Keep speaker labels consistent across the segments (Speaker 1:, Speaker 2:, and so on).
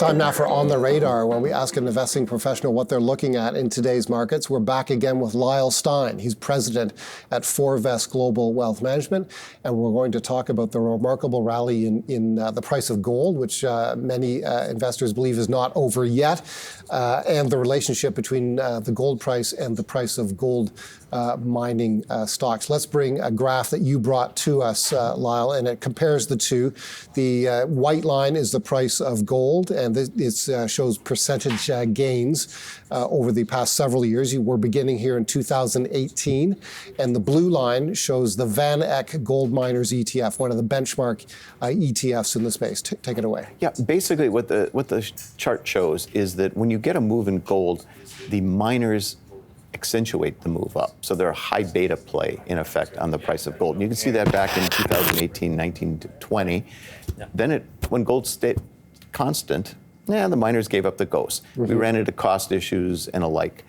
Speaker 1: time now for On the Radar, where we ask an investing professional what they're looking at in today's markets. We're back again with Lyle Stein. He's president at Forvest Global Wealth Management, and we're going to talk about the remarkable rally in the price of gold, which many investors believe is not over yet, and the relationship between the gold price and the price of gold mining stocks. Let's bring a graph that you brought to us, Lyle, and it compares the two. The white line is the price of gold, and it shows percentage gains over the past several years. You were beginning here in 2018, and the blue line shows the Van Eck Gold Miners ETF, one of the benchmark ETFs in the space. Take it away.
Speaker 2: Yeah, basically what the chart shows is that when you get a move in gold, the miners accentuate the move up. So they're a high beta play, in effect, on the price of gold. And you can see that back in 2018, 19 to 20. Yeah. Then when gold stayed constant, the miners gave up the ghost. Mm-hmm. We ran into cost issues and alike.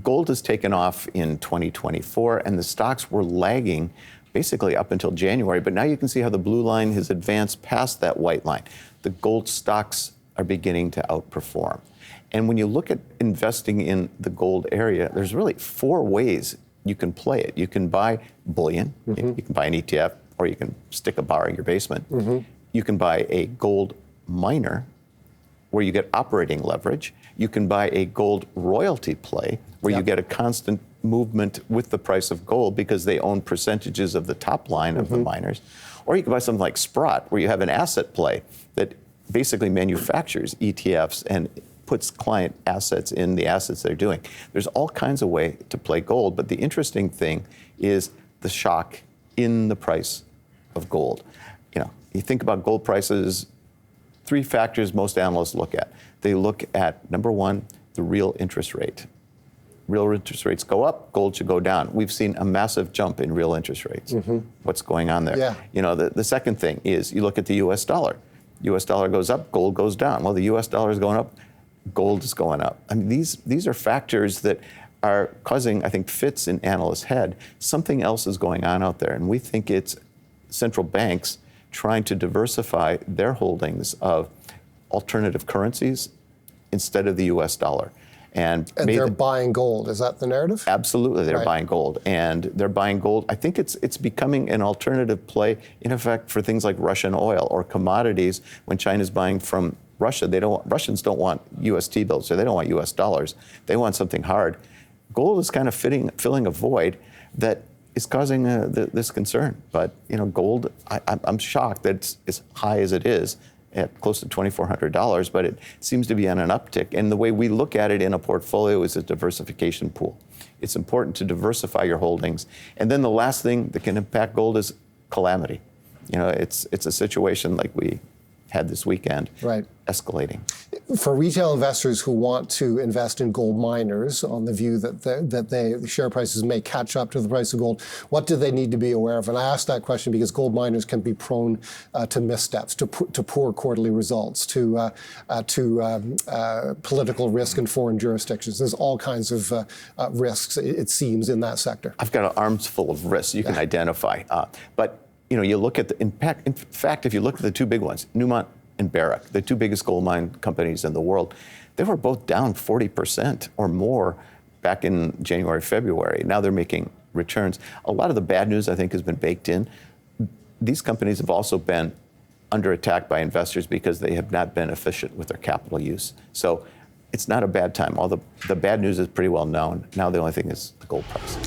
Speaker 2: Gold has taken off in 2024, and the stocks were lagging basically up until January. But now you can see how the blue line has advanced past that white line. The gold stocks are beginning to outperform. And when you look at investing in the gold area, there's really four ways you can play it. You can buy bullion, mm-hmm. you can buy an ETF, or you can stick a bar in your basement. Mm-hmm. You can buy a gold miner, where you get operating leverage. You can buy a gold royalty play, where you get a constant movement with the price of gold because they own percentages of the top line of the miners. Or you can buy something like Sprott, where you have an asset play that basically manufactures ETFs and puts client assets in the assets they're doing. There's all kinds of ways to play gold, but the interesting thing is the shock in the price of gold. You think about gold prices, three factors most analysts look at. They look at, number one, the real interest rate. Real interest rates go up, gold should go down. We've seen a massive jump in real interest rates. Mm-hmm. What's going on there? Yeah. The second thing is you look at the US dollar. US dollar goes up, gold goes down. Well, the US dollar is going up, gold is going up. I mean, these are factors that are causing, I think, fits in analysts' head. Something else is going on out there, and we think it's central banks trying to diversify their holdings of alternative currencies instead of the US dollar. And
Speaker 1: they're buying gold. Is that the narrative?
Speaker 2: Absolutely, they're buying gold. And they're buying gold. I think it's becoming an alternative play, in effect, for things like Russian oil or commodities. When China's buying from Russia, Russians don't want US T-bills, or they don't want US dollars. They want something hard. Gold is kind of filling a void that is causing this concern. But gold, I'm shocked that it's as high as it is, at close to $2,400, but it seems to be on an uptick. And the way we look at it in a portfolio is a diversification pool. It's important to diversify your holdings. And then the last thing that can impact gold is calamity. It's a situation like we had this weekend, escalating.
Speaker 1: For retail investors who want to invest in gold miners, on the view that the share prices may catch up to the price of gold, what do they need to be aware of? And I ask that question because gold miners can be prone to missteps, to poor quarterly results, to political risk in foreign jurisdictions. There's all kinds of risks, it seems, in that sector.
Speaker 2: I've got an arms full of risks you can identify, but you look at the impact. In fact, if you look at the two big ones, Newmont and Barrick, the two biggest gold mine companies in the world, they were both down 40% or more back in January, February. Now they're making returns. A lot of the bad news, I think, has been baked in. These companies have also been under attack by investors because they have not been efficient with their capital use. So it's not a bad time. All the bad news is pretty well known. Now the only thing is the gold price.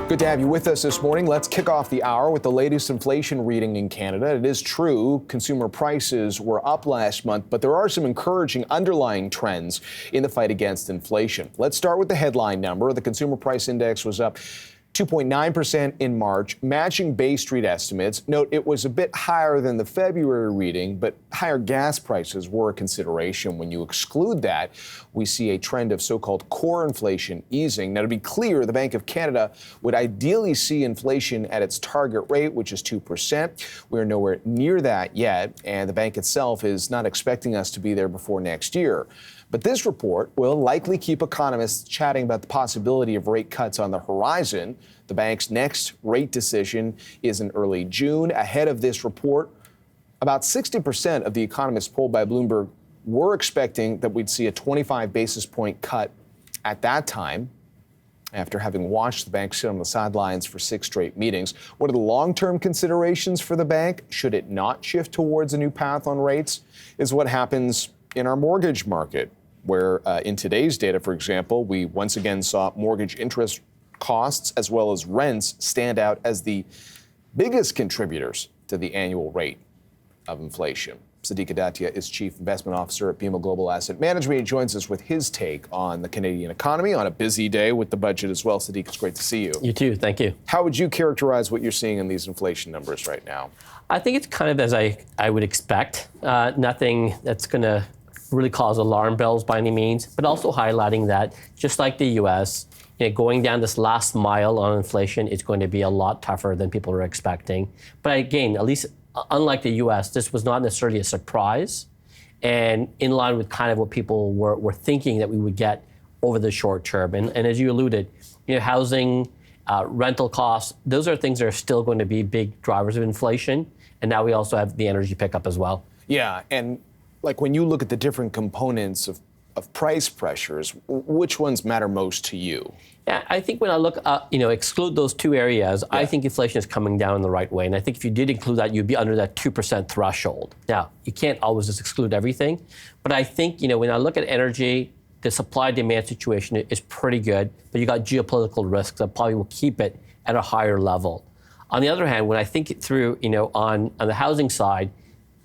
Speaker 3: Good to have you with us this morning. Let's kick off the hour with the latest inflation reading in Canada. It is true, consumer prices were up last month, but there are some encouraging underlying trends in the fight against inflation. Let's start with the headline number. The consumer price index was up 2.9% in March, matching Bay Street estimates. Note it was a bit higher than the February reading, but higher gas prices were a consideration. When you exclude that, we see a trend of so-called core inflation easing. Now, to be clear, the Bank of Canada would ideally see inflation at its target rate, which is 2%. We are nowhere near that yet, and the bank itself is not expecting us to be there before next year. But this report will likely keep economists chatting about the possibility of rate cuts on the horizon. The bank's next rate decision is in early June. Ahead of this report, about 60% of the economists polled by Bloomberg were expecting that we'd see a 25 basis point cut at that time, after having watched the bank sit on the sidelines for 6 straight meetings. What are the long-term considerations for the bank? Should it not shift towards a new path on rates? Is what happens in our mortgage market, where in today's data, for example, we once again saw mortgage interest costs as well as rents stand out as the biggest contributors to the annual rate of inflation. Sadiq Adatia is Chief Investment Officer at BMO Global Asset Management. He joins us with his take on the Canadian economy on a busy day with the budget as well. Sadiq, it's great to see you.
Speaker 4: You too. Thank you.
Speaker 3: How would you characterize what you're seeing in these inflation numbers right now?
Speaker 4: I think it's kind of as I would expect. Nothing that's going to really cause alarm bells by any means, but also highlighting that just like the U.S., going down this last mile on inflation is going to be a lot tougher than people are expecting. But again, at least unlike the U.S., this was not necessarily a surprise and in line with kind of what people were thinking that we would get over the short term. And as you alluded, housing, rental costs, those are things that are still going to be big drivers of inflation. And now we also have the energy pickup as well.
Speaker 3: Yeah, and like when you look at the different components of price pressures, which ones matter most to you?
Speaker 4: Yeah, I think when I look, exclude those 2 areas, I think inflation is coming down in the right way. And I think if you did include that, you'd be under that 2% threshold. Now, you can't always just exclude everything. But I think, when I look at energy, the supply-demand situation is pretty good. But you got geopolitical risks that probably will keep it at a higher level. On the other hand, when I think it through, on the housing side,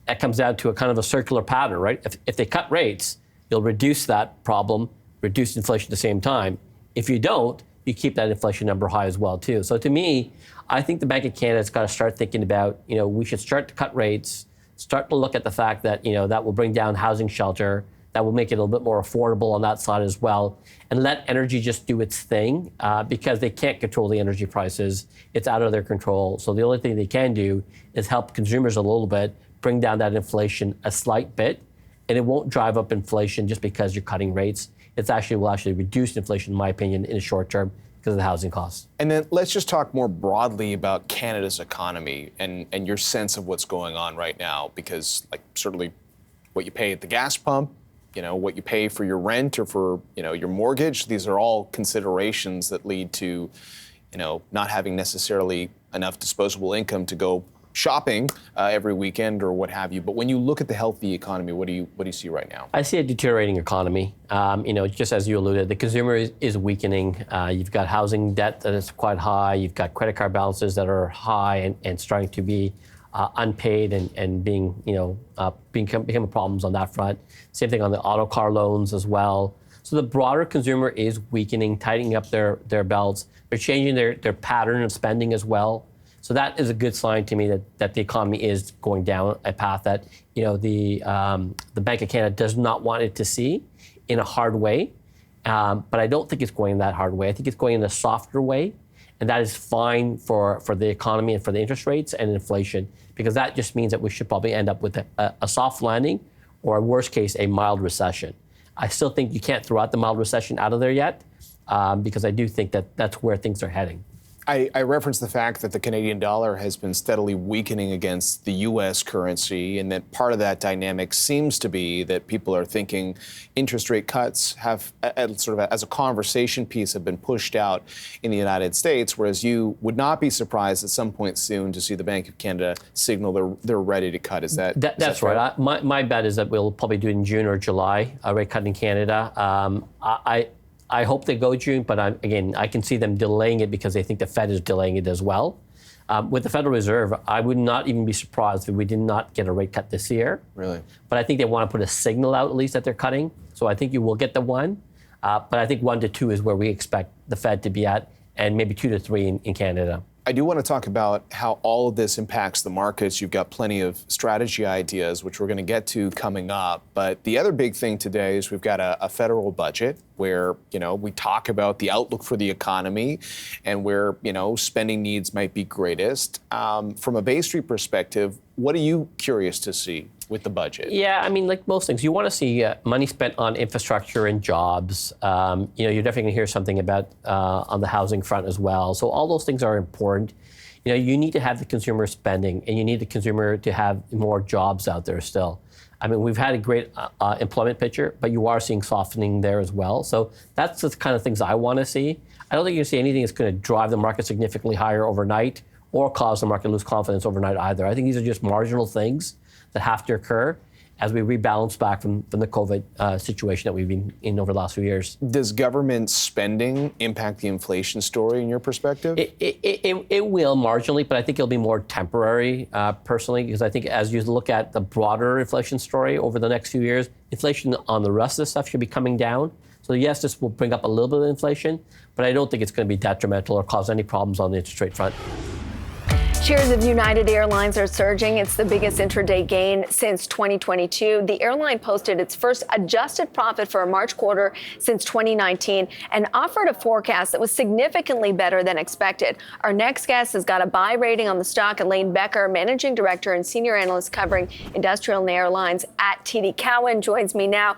Speaker 4: that comes down to a kind of a circular pattern, right? If they cut rates, you'll reduce that problem, reduce inflation at the same time. If you don't, you keep that inflation number high as well, too. So to me, I think the Bank of Canada's got to start thinking about, we should start to cut rates, start to look at the fact that, that will bring down housing shelter, that will make it a little bit more affordable on that side as well, and let energy just do its thing because they can't control the energy prices. It's out of their control. So the only thing they can do is help consumers a little bit, bring down that inflation a slight bit, and it won't drive up inflation just because you're cutting rates. It will actually reduce inflation, in my opinion, in the short term because of the housing costs.
Speaker 3: And then let's just talk more broadly about Canada's economy and your sense of what's going on right now, because certainly what you pay at the gas pump, what you pay for your rent or for, your mortgage, these are all considerations that lead to, not having necessarily enough disposable income to go shopping every weekend or what have you. But when you look at the health of the economy, what do you see right now?
Speaker 4: I see a deteriorating economy. Just as you alluded, the consumer is weakening. You've got housing debt that is quite high. You've got credit card balances that are high and starting to be unpaid and becoming problems on that front. Same thing on the auto car loans as well. So the broader consumer is weakening, tightening up their belts. They're changing their pattern of spending as well. So that is a good sign to me that the economy is going down a path that the Bank of Canada does not want it to see in a hard way. But I don't think it's going that hard way. I think it's going in a softer way, and that is fine for the economy and for the interest rates and inflation, because that just means that we should probably end up with a soft landing, or worst case, a mild recession. I still think you can't throw out the mild recession out of there yet, because I do think that that's where things are heading.
Speaker 3: I referenced the fact that the Canadian dollar has been steadily weakening against the U.S. currency, and that part of that dynamic seems to be that people are thinking interest rate cuts have, as a conversation piece, have been pushed out in the United States, whereas you would not be surprised at some point soon to see the Bank of Canada signal they're ready to cut. Is that
Speaker 4: that's right? My bet is that we'll probably do it in June or July, a rate cut in Canada. I hope they go June, but I can see them delaying it because they think the Fed is delaying it as well. With the Federal Reserve, I would not even be surprised if we did not get a rate cut this year.
Speaker 3: Really?
Speaker 4: But I think they want to put a signal out at least that they're cutting. So I think you will get the 1. But I think 1 to 2 is where we expect the Fed to be at, and maybe 2 to 3 in Canada.
Speaker 3: I do want to talk about how all of this impacts the markets. You've got plenty of strategy ideas, which we're going to get to coming up. But the other big thing today is we've got a federal budget where, we talk about the outlook for the economy and where, spending needs might be greatest. From a Bay Street perspective, what are you curious to see with the budget?
Speaker 4: Yeah, I mean, like most things, you want to see money spent on infrastructure and jobs. You're definitely going to hear something about on the housing front as well. So all those things are important. You need to have the consumer spending, and you need the consumer to have more jobs out there still. I mean, we've had a great employment picture, but you are seeing softening there as well. So that's the kind of things I want to see. I don't think you're going to see anything that's going to drive the market significantly higher overnight or cause the market to lose confidence overnight either. I think these are just marginal things that have to occur as we rebalance back from the COVID situation that we've been in over the last few years.
Speaker 3: Does government spending impact the inflation story in your perspective?
Speaker 4: It will marginally, but I think it'll be more temporary personally, because I think as you look at the broader inflation story over the next few years, inflation on the rest of the stuff should be coming down. So yes, this will bring up a little bit of inflation, but I don't think it's going to be detrimental or cause any problems on the interest rate front.
Speaker 5: Shares of United Airlines are surging. It's the biggest intraday gain since 2022. The airline posted its first adjusted profit for a March quarter since 2019 and offered a forecast that was significantly better than expected. Our next guest has got a buy rating on the stock. Elaine Becker, managing director and senior analyst covering industrial and airlines at TD Cowen, joins me now.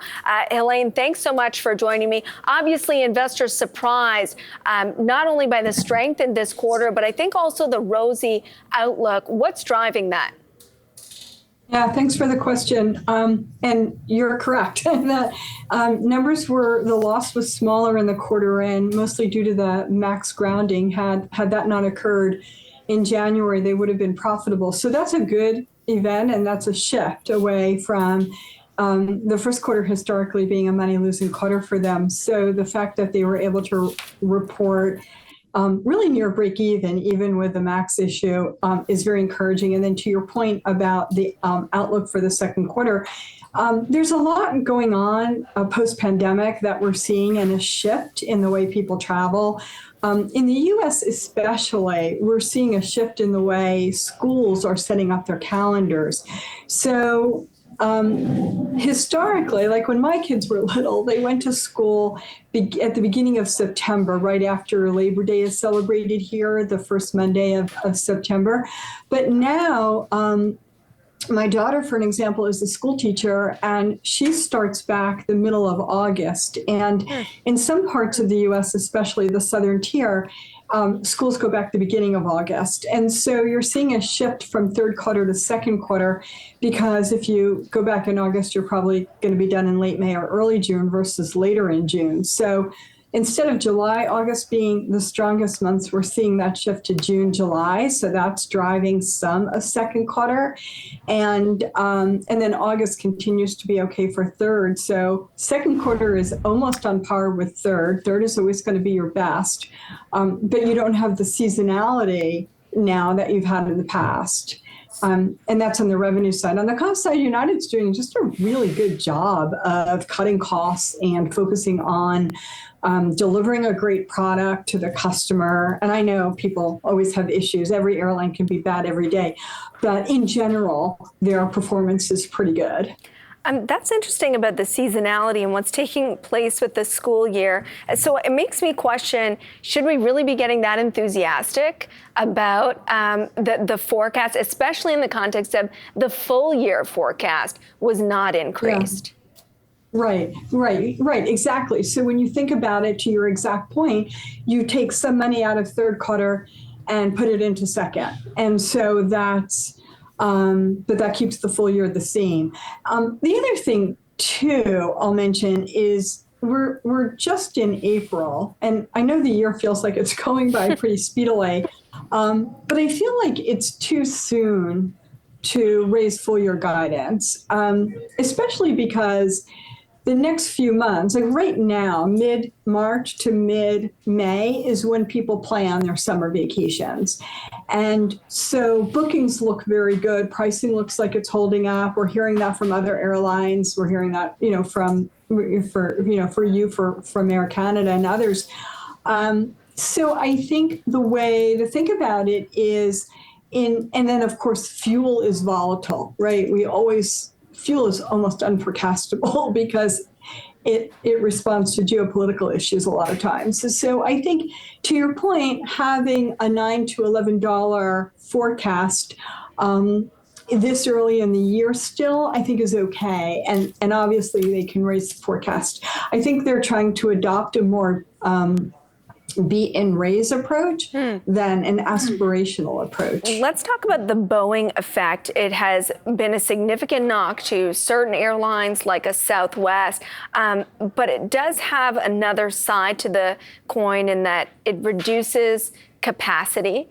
Speaker 5: Elaine, thanks so much for joining me. Obviously, investors surprised not only by the strength in this quarter, but I think also the rosy outlook. What's driving that?
Speaker 6: Yeah, thanks for the question. And you're correct that the loss was smaller in the quarter end, mostly due to the MAX grounding. Had that not occurred in January, they would have been profitable. So that's a good event, and that's a shift away from the first quarter historically being a money-losing quarter for them. So the fact that they were able to report really near break even with the MAX issue is very encouraging. And then to your point about the outlook for the second quarter, there's a lot going on post-pandemic that we're seeing, and a shift in the way people travel. In the U.S. especially, we're seeing a shift in the way schools are setting up their calendars. So historically, like when my kids were little, they went to school at the beginning of September, right after Labor Day is celebrated here, the first Monday of September. But now, my daughter, for an example, is a school teacher, and she starts back the middle of August. And in some parts of the U.S., especially the southern tier, schools go back the beginning of August. And so you're seeing a shift from third quarter to second quarter, because if you go back in August, you're probably going to be done in late May or early June versus later in June. So instead of July, August being the strongest months, we're seeing that shift to June, July. So that's driving some of second quarter. And then August continues to be okay for third. So second quarter is almost on par with third. Third is always going to be your best. But you don't have the seasonality now that you've had in the past. And that's on the revenue side. On the cost side, United's doing just a really good job of cutting costs and focusing on delivering a great product to the customer. And I know people always have issues. Every airline can be bad every day. But in general, their performance is pretty good.
Speaker 5: That's interesting about the seasonality and what's taking place with the school year. So it makes me question, should we really be getting that enthusiastic about the forecast, especially in the context of the full year forecast was not increased?
Speaker 6: Yeah. Right, exactly. So when you think about it, to your exact point, you take some money out of third quarter and put it into second. And so that's, but that keeps the full year the same. The other thing, too, I'll mention is we're just in April, and I know the year feels like it's going by pretty speedily, but I feel like it's too soon to raise full year guidance, especially because the next few months, like right now, mid-March to mid-May is when people plan their summer vacations. And so bookings look very good. Pricing looks like it's holding up. We're hearing that from other airlines. We're hearing that, from Air Canada and others. So I think the way to think about it is and then of course, fuel is volatile, right? Fuel is almost unforecastable because it responds to geopolitical issues a lot of times. So I think, to your point, having a $9 to $11 forecast this early in the year still, I think is okay. And obviously they can raise the forecast. I think they're trying to adopt a more beat and raise approach than an aspirational approach.
Speaker 5: Let's talk about the Boeing effect. It has been a significant knock to certain airlines like a Southwest, but it does have another side to the coin in that it reduces capacity.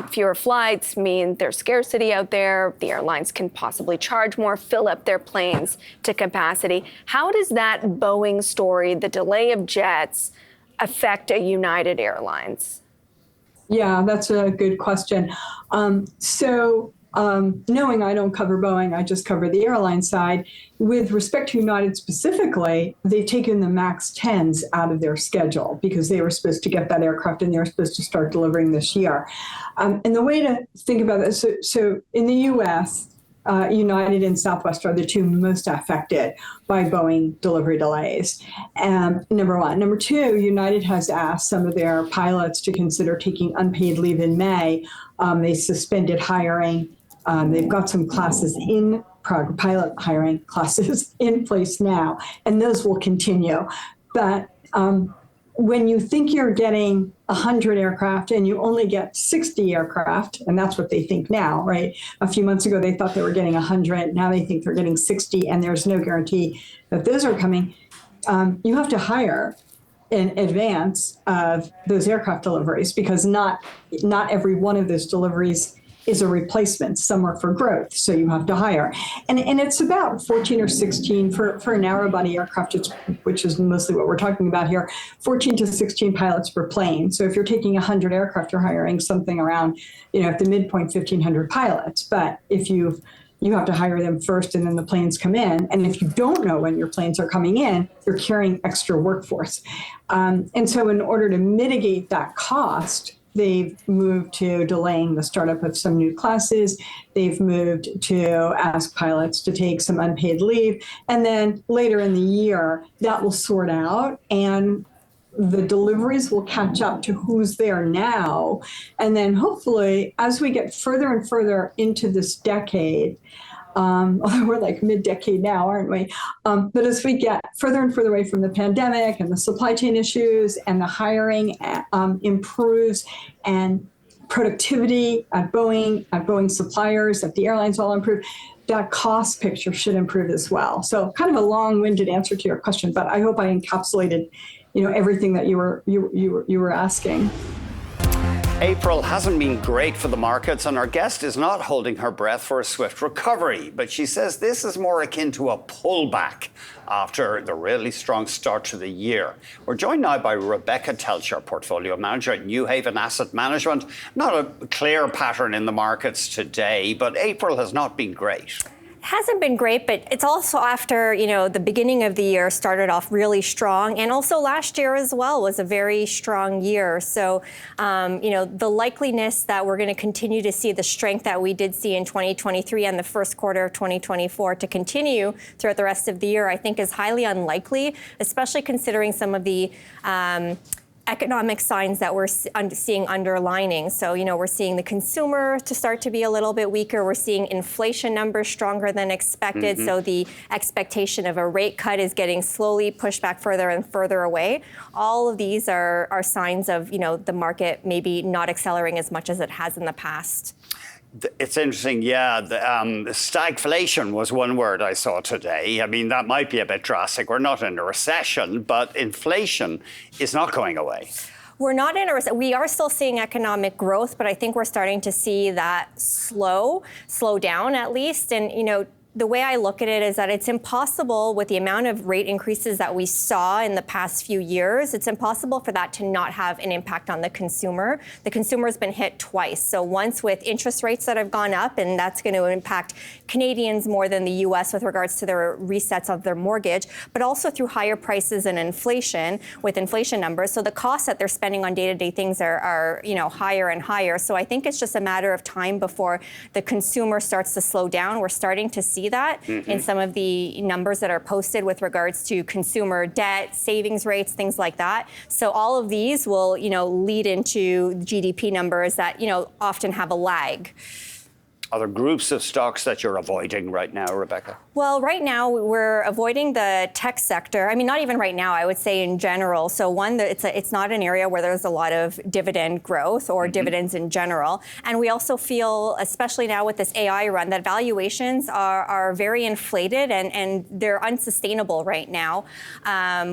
Speaker 5: Fewer flights mean there's scarcity out there. The airlines can possibly charge more, fill up their planes to capacity. How does that Boeing story, the delay of jets, affect a United Airlines?
Speaker 6: Yeah, that's a good question. Knowing I don't cover Boeing, I just cover the airline side. With respect to United specifically, they've taken the MAX 10s out of their schedule because they were supposed to get that aircraft and they were supposed to start delivering this year. And the way to think about this, so in the U.S., United and Southwest are the two most affected by Boeing delivery delays. Number one. Number two, United has asked some of their pilots to consider taking unpaid leave in May. They suspended hiring. They've got some classes in pilot hiring classes in place now, and those will continue. But when you think you're getting 100 aircraft and you only get 60 aircraft, and that's what they think now, right? A few months ago, they thought they were getting 100. Now they think they're getting 60, and there's no guarantee that those are coming. You have to hire in advance of those aircraft deliveries because not every one of those deliveries is a replacement. Some are for growth, so you have to hire. And it's about 14 or 16 for a narrow body aircraft, which is mostly what we're talking about here, 14 to 16 pilots per plane. So if you're taking 100 aircraft, you're hiring something around, at the midpoint, 1,500 pilots. But if you have to hire them first and then the planes come in. And if you don't know when your planes are coming in, you're carrying extra workforce. And so in order to mitigate that cost, they've moved to delaying the startup of some new classes. They've moved to ask pilots to take some unpaid leave. And then later in the year, that will sort out and the deliveries will catch up to who's there now. And then hopefully, as we get further and further into this decade, although we're like mid-decade now, aren't we? But as we get further and further away from the pandemic and the supply chain issues and the hiring improves and productivity at Boeing suppliers, at the airlines all improve, that cost picture should improve as well. So kind of a long-winded answer to your question, but I hope I encapsulated, everything that you were asking.
Speaker 7: April hasn't been great for the markets, and our guest is not holding her breath for a swift recovery. But she says this is more akin to a pullback after the really strong start to the year. We're joined now by Rebecca Telcher, portfolio manager at New Haven Asset Management. Not a clear pattern in the markets today, but April has not been great.
Speaker 8: Hasn't been great, but it's also after, the beginning of the year started off really strong. And also last year as well was a very strong year. So, the likeliness that we're going to continue to see the strength that we did see in 2023 and the first quarter of 2024 to continue throughout the rest of the year, I think is highly unlikely, especially considering some of the economic signs that we're seeing underlining. So, we're seeing the consumer to start to be a little bit weaker. We're seeing inflation numbers stronger than expected. Mm-hmm. So the expectation of a rate cut is getting slowly pushed back further and further away. All of these are signs of, the market maybe not accelerating as much as it has in the past.
Speaker 7: It's interesting, yeah. The stagflation was one word I saw today. I mean, that might be a bit drastic. We're not in a recession, but inflation is not going away.
Speaker 8: We're not in a recession. We are still seeing economic growth, but I think we're starting to see that slow down at least. And, the way I look at it is that it's impossible with the amount of rate increases that we saw in the past few years, it's impossible for that to not have an impact on the consumer. The consumer's been hit twice. So once with interest rates that have gone up, and that's going to impact Canadians more than the U.S. with regards to their resets of their mortgage, but also through higher prices and inflation with inflation numbers. So the costs that they're spending on day-to-day things are higher and higher. So I think it's just a matter of time before the consumer starts to slow down. We're starting to see that in some of the numbers that are posted with regards to consumer debt, savings rates, things like that. So all of these will, lead into GDP numbers that, often have a lag.
Speaker 7: Are there groups of stocks that you're avoiding right now, Rebecca?
Speaker 8: Well, right now we're avoiding the tech sector. I mean, not even right now, I would say in general. So one, it's not an area where there's a lot of dividend growth or dividends in general. And we also feel, especially now with this AI run, that valuations are very inflated and they're unsustainable right now.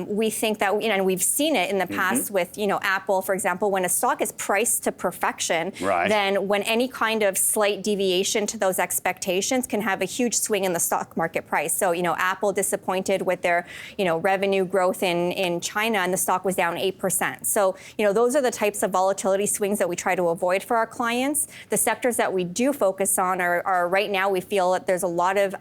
Speaker 8: We think that, and we've seen it in the past with, Apple, for example, when a stock is priced to perfection, then when any kind of slight deviation to those expectations can have a huge swing in the stock market price. So, Apple disappointed with their, revenue growth in China, and the stock was down 8%. So, those are the types of volatility swings that we try to avoid for our clients. The sectors that we do focus on are right now, we feel that there's a lot of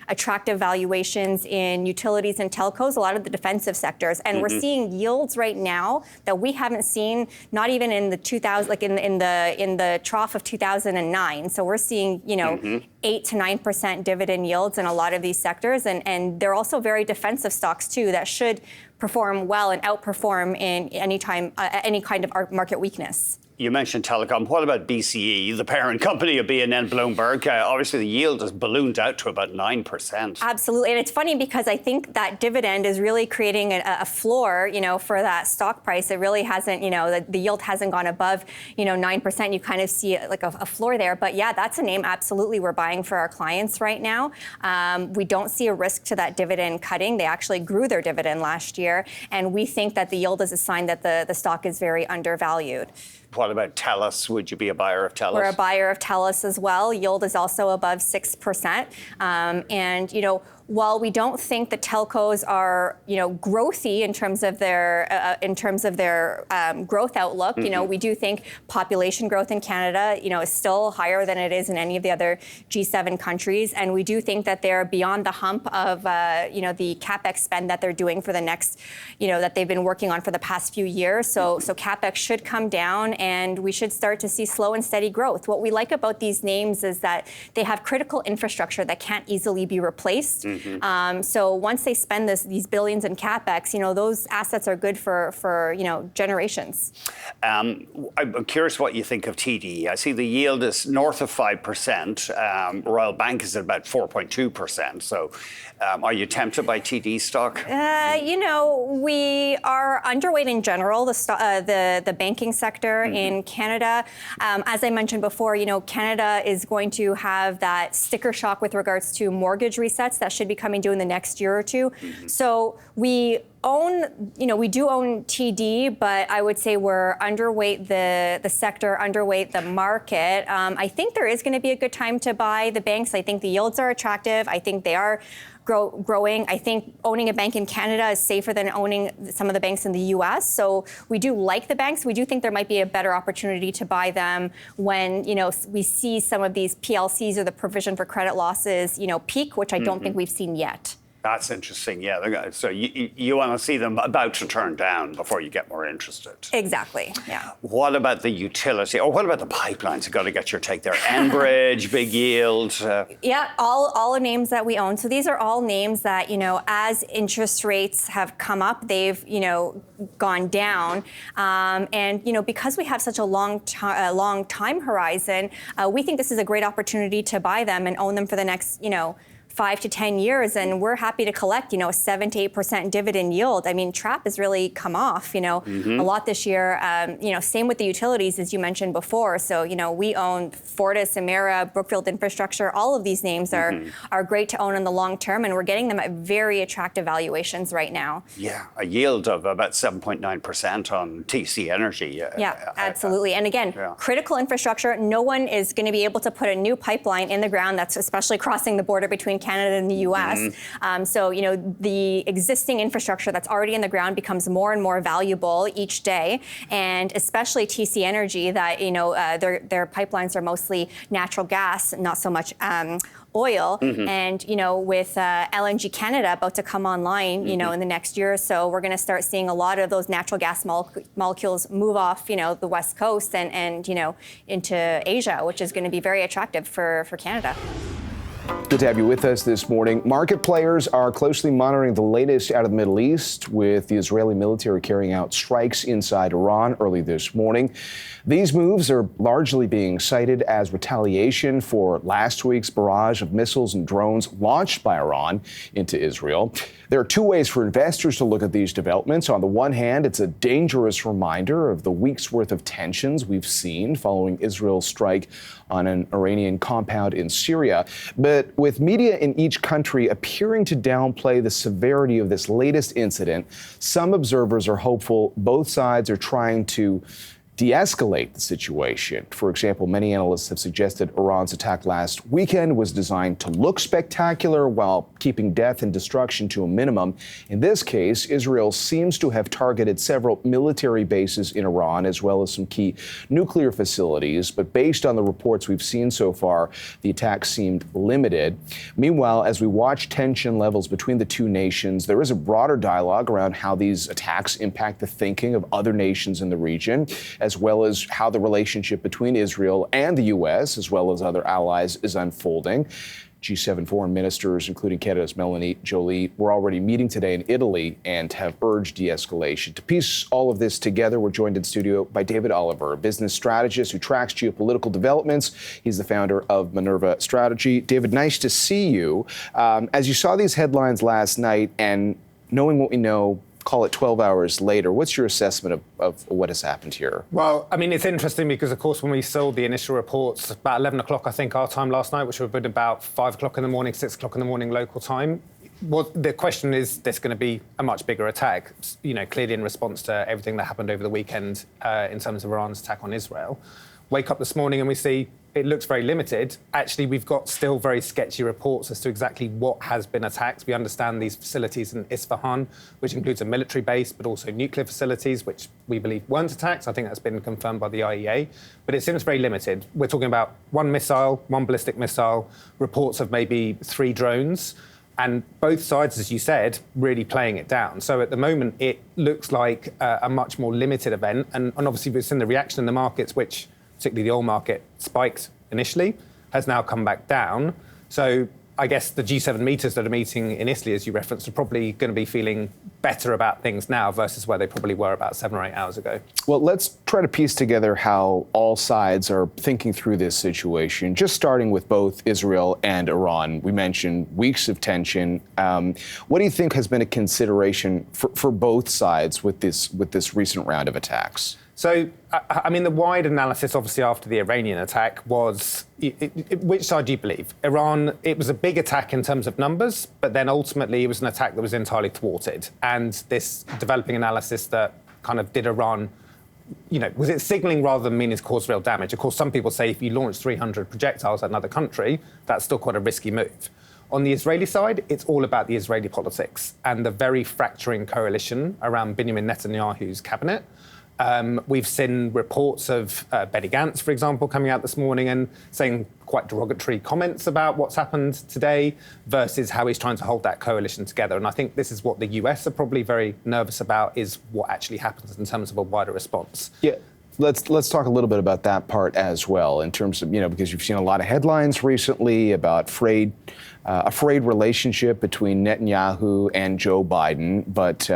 Speaker 8: attractive valuations in utilities and telcos, a lot of the defensive sectors, and we're seeing yields right now that we haven't seen, not even in the 2000, like in the trough of 2009. So we're seeing 8 to 9% dividend yields in a lot of these sectors, and they're also very defensive stocks too that should perform well and outperform in any kind of market weakness.
Speaker 7: You mentioned telecom. What about BCE, the parent company of BNN Bloomberg? Obviously, the yield has ballooned out to about 9%.
Speaker 8: Absolutely. And it's funny because I think that dividend is really creating a floor, for that stock price. It really hasn't, the yield hasn't gone above, 9%. You kind of see like a floor there. But yeah, that's a name absolutely we're buying for our clients right now. We don't see a risk to that dividend cutting. They actually grew their dividend last year. And we think that the yield is a sign that the stock is very undervalued.
Speaker 7: What about TELUS? Would you be a buyer of TELUS?
Speaker 8: We're a buyer of TELUS as well. Yield is also above 6%. And, while we don't think the telcos are, growthy in terms of their growth outlook, we do think population growth in Canada, is still higher than it is in any of the other G7 countries, and we do think that they're beyond the hump of, the capex spend that they're doing for the next, that they've been working on for the past few years. So capex should come down, and we should start to see slow and steady growth. What we like about these names is that they have critical infrastructure that can't easily be replaced. So once they spend these billions in capex, those assets are good for generations. I'm
Speaker 7: curious what you think of TD. I see the yield is north of 5%. Royal Bank is at about 4.2%. So are you tempted by TD stock?
Speaker 8: We are underweight in general, the banking sector in Canada. As I mentioned before, Canada is going to have that sticker shock with regards to mortgage resets that should be coming due in the next year or two. So we do own TD, but I would say we're underweight the sector, underweight the market. I think there is going to be a good time to buy the banks. I think the yields are attractive. I think they are growing. I think owning a bank in Canada is safer than owning some of the banks in the U.S. So we do like the banks. We do think there might be a better opportunity to buy them when, we see some of these PLCs or the provision for credit losses, peak, which I don't think we've seen yet.
Speaker 7: That's interesting. Yeah. So you want to see them about to turn down before you get more interested.
Speaker 8: Exactly. Yeah.
Speaker 7: What about the utility? Or what about the pipelines? You've got to get your take there. Enbridge, big yield.
Speaker 8: Yeah, all the names that we own. So these are all names that, as interest rates have come up, they've, gone down. And, because we have such a long time horizon, we think this is a great opportunity to buy them and own them for the next, 5 to 10 years, and we're happy to collect, a 7 to 8% dividend yield. I mean, TRAP has really come off, a lot this year. Same with the utilities, as you mentioned before. So, we own Fortis, Emera, Brookfield Infrastructure. All of these names are great to own in the long term, and we're getting them at very attractive valuations right now.
Speaker 7: Yeah, a yield of about 7.9% on TC Energy.
Speaker 8: Yeah, absolutely. And again, critical infrastructure. No one is going to be able to put a new pipeline in the ground that's especially crossing the border between Canada and the U.S. So, the existing infrastructure that's already in the ground becomes more and more valuable each day, and especially TC Energy, that, their pipelines are mostly natural gas, not so much oil. And, with LNG Canada about to come online, in the next year or so, we're going to start seeing a lot of those natural gas molecules move off, the West Coast and into Asia, which is going to be very attractive for Canada.
Speaker 3: Good to have you with us this morning. Market players are closely monitoring the latest out of the Middle East, with the Israeli military carrying out strikes inside Iran early this morning. These moves are largely being cited as retaliation for last week's barrage of missiles and drones launched by Iran into Israel. There are two ways for investors to look at these developments. On the one hand, it's a dangerous reminder of the week's worth of tensions we've seen following Israel's strike on an Iranian compound in Syria. But with media in each country appearing to downplay the severity of this latest incident, some observers are hopeful both sides are trying to de-escalate the situation. For example, many analysts have suggested Iran's attack last weekend was designed to look spectacular while keeping death and destruction to a minimum. In this case, Israel seems to have targeted several military bases in Iran, as well as some key nuclear facilities. But based on the reports we've seen so far, the attack seemed limited. Meanwhile, as we watch tension levels between the two nations, there is a broader dialogue around how these attacks impact the thinking of other nations in the region, as well as how the relationship between Israel and the U.S., as well as other allies, is unfolding. G7 foreign ministers, including Canada's Melanie Joly, were already meeting today in Italy and have urged de-escalation. To piece all of this together, we're joined in studio by David Oliver, a business strategist who tracks geopolitical developments. He's the founder of Minerva Strategy. David, nice to see you. As you saw these headlines last night and knowing what we know, call it 12 hours later, what's your assessment of what has happened here?
Speaker 9: Well, I mean, it's interesting because, of course, when we saw the initial reports about 11 o'clock, I think, our time last night, which would have been about 5 o'clock in the morning, 6 o'clock in the morning local time, well, the question is, there's going to be a much bigger attack, clearly in response to everything that happened over the weekend in terms of Iran's attack on Israel. Wake up this morning and we see it looks very limited. Actually, we've got still very sketchy reports as to exactly what has been attacked. We understand these facilities in Isfahan, which includes a military base, but also nuclear facilities, which we believe weren't attacked. I think that's been confirmed by the IEA. But it seems very limited. We're talking about one missile, one ballistic missile, reports of maybe 3 drones, and both sides, as you said, really playing it down. So at the moment, it looks like a much more limited event. And obviously, we've seen the reaction in the markets, which particularly the oil market spiked initially, has now come back down. So I guess the G7 leaders that are meeting in Italy, as you referenced, are probably going to be feeling better about things now versus where they probably were about 7 or 8 hours ago. Well,
Speaker 3: let's try to piece together how all sides are thinking through this situation, just starting with both Israel and Iran. We mentioned weeks of tension. What do you think has been a consideration for both sides with this recent round of attacks?
Speaker 9: So, I mean, the wide analysis, obviously, after the Iranian attack was, which side do you believe? Iran, it was a big attack in terms of numbers, but then ultimately it was an attack that was entirely thwarted. And this developing analysis that kind of did Iran, was it signaling rather than meaning to cause real damage? Of course, some people say if you launch 300 projectiles at another country, that's still quite a risky move. On the Israeli side, it's all about the Israeli politics and the very fracturing coalition around Benjamin Netanyahu's cabinet. We've seen reports of Benny Gantz, for example, coming out this morning and saying quite derogatory comments about what's happened today versus how he's trying to hold that coalition together. And I think this is what the US are probably very nervous about, is what actually happens in terms of a wider response.
Speaker 3: Yeah. Let's talk a little bit about that part as well, in terms of, because you've seen a lot of headlines recently about a frayed relationship between Netanyahu and Joe Biden. But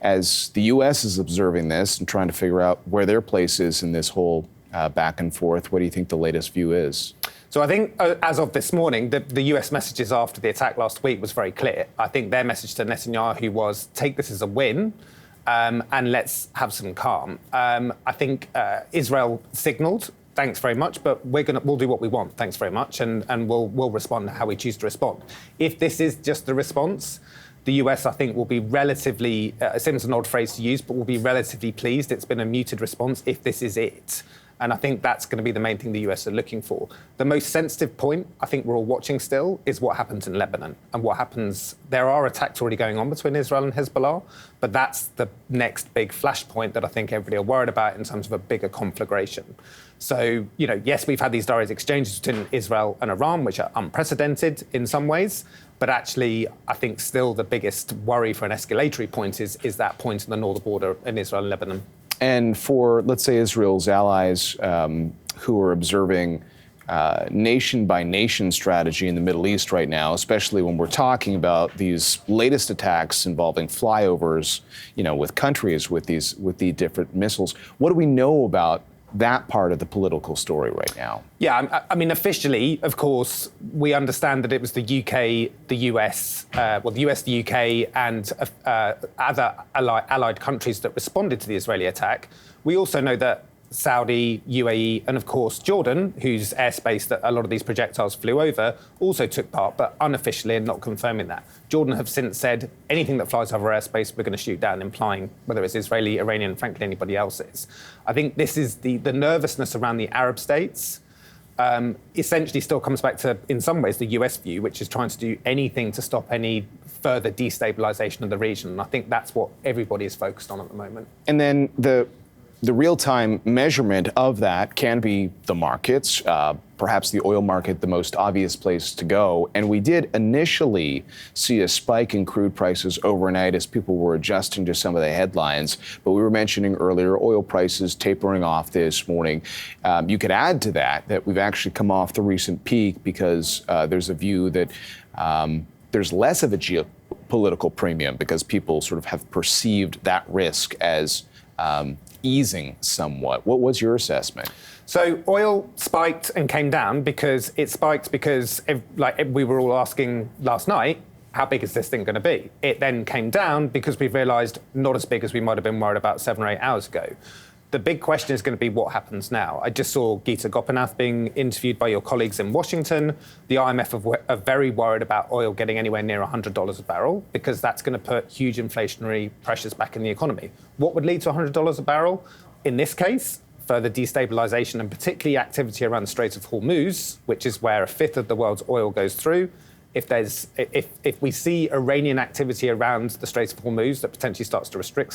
Speaker 3: as the U.S. is observing this and trying to figure out where their place is in this whole back and forth, what do you think the latest view is?
Speaker 9: So I think as of this morning, the US messages after the attack last week was very clear. I think their message to Netanyahu was, take this as a win. And let's have some calm. I think Israel signalled, thanks very much, but we'll do what we want, thanks very much, and we'll respond how we choose to respond. If this is just the response, the US, I think, will be relatively, it seems an odd phrase to use, but will be relatively pleased. It's been a muted response if this is it. And I think that's going to be the main thing the US are looking for. The most sensitive point, I think we're all watching still, is what happens in Lebanon and what happens. There are attacks already going on between Israel and Hezbollah, but that's the next big flashpoint that I think everybody are worried about in terms of a bigger conflagration. So, yes, we've had these direct exchanges between Israel and Iran, which are unprecedented in some ways. But actually, I think still the biggest worry for an escalatory point is that point in the northern border in Israel and Lebanon.
Speaker 3: And for, let's say, Israel's allies who are observing nation-by-nation strategy in the Middle East right now, especially when we're talking about these latest attacks involving flyovers, with countries with the different missiles. What do we know about that part of the political story right now?
Speaker 9: Yeah, I mean, officially, of course, we understand that it was the UK, the US, the US, the UK, and other allied countries that responded to the Israeli attack. We also know that Saudi, UAE, and of course Jordan, whose airspace that a lot of these projectiles flew over, also took part, but unofficially and not confirming that. Jordan have since said anything that flies over airspace, we're going to shoot down, implying whether it's Israeli, Iranian, frankly, anybody else's. I think this is the nervousness around the Arab states. Essentially still comes back to, in some ways, the US view, which is trying to do anything to stop any further destabilization of the region. And I think that's what everybody is focused on at the moment.
Speaker 3: And then the real-time measurement of that can be the markets, perhaps the oil market, the most obvious place to go. And we did initially see a spike in crude prices overnight as people were adjusting to some of the headlines. But we were mentioning earlier oil prices tapering off this morning. You could add to that we've actually come off the recent peak because there's a view that there's less of a geopolitical premium because people sort of have perceived that risk as easing somewhat. What was your assessment?
Speaker 9: So oil spiked and came down because it spiked because, we were all asking last night, how big is this thing going to be? It then came down because we realised not as big as we might have been worried about 7 or 8 hours ago. The big question is going to be what happens now. I just saw Geeta Gopinath being interviewed by your colleagues in Washington. The IMF are very worried about oil getting anywhere near $100 a barrel because that's going to put huge inflationary pressures back in the economy. What would lead to $100 a barrel? In this case, further destabilization and particularly activity around the Strait of Hormuz, which is where 1/5 of the world's oil goes through. If we see Iranian activity around the Strait of Hormuz that potentially starts to restrict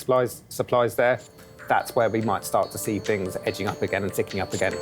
Speaker 9: supplies there, that's where we might start to see things edging up again and ticking up again.